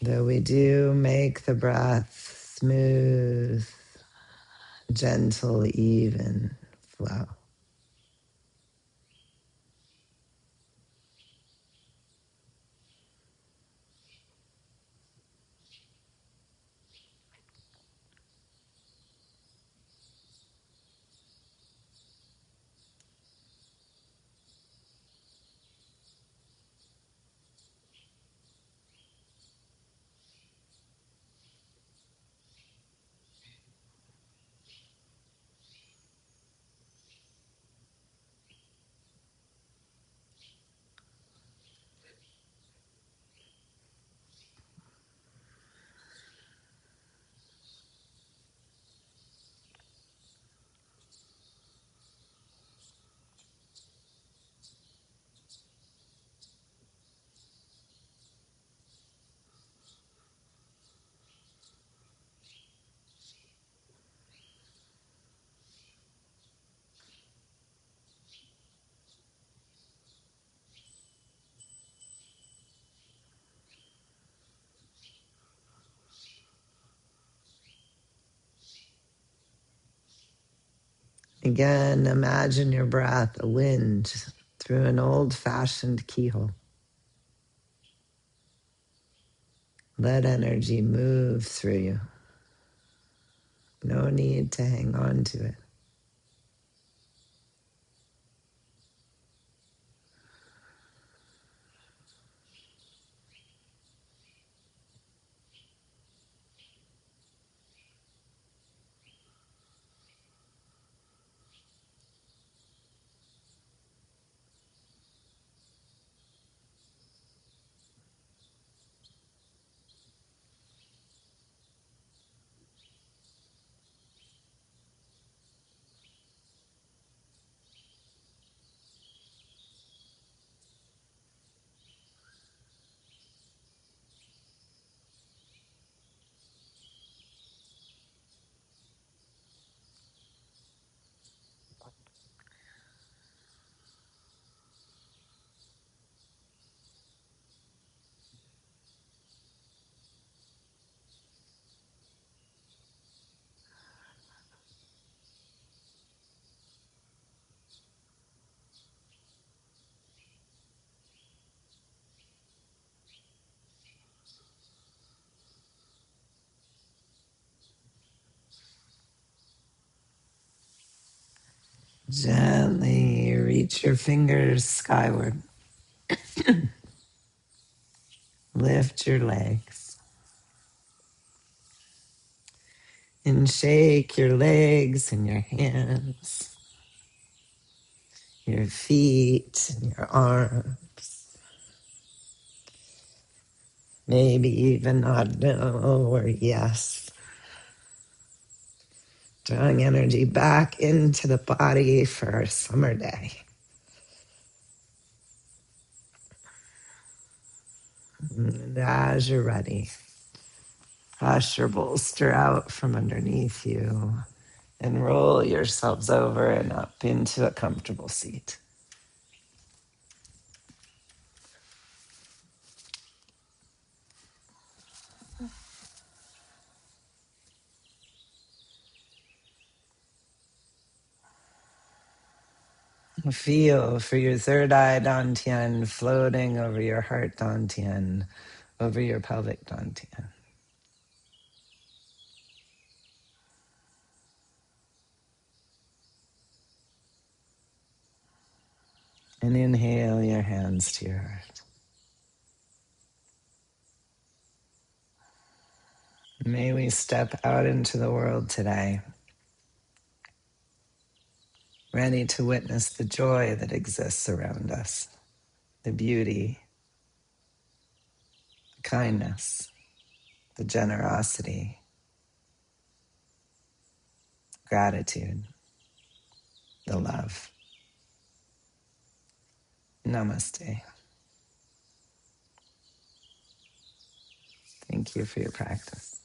Though we do make the breath smooth, gentle, even flow. Again, imagine your breath, a wind through an old-fashioned keyhole. Let energy move through you. No need to hang on to it. Gently reach your fingers skyward. Lift your legs. And shake your legs and your hands, your feet and your arms. Maybe even nod no or yes. Drawing energy back into the body for a summer day. And as you're ready, push your bolster out from underneath you and roll yourselves over and up into a comfortable seat. Feel for your third eye dantian floating over your heart dantian, over your pelvic dantian. And inhale your hands to your heart. May we step out into the world today, ready to witness the joy that exists around us, the beauty, the kindness, the generosity, gratitude, the love. Namaste. Thank you for your practice.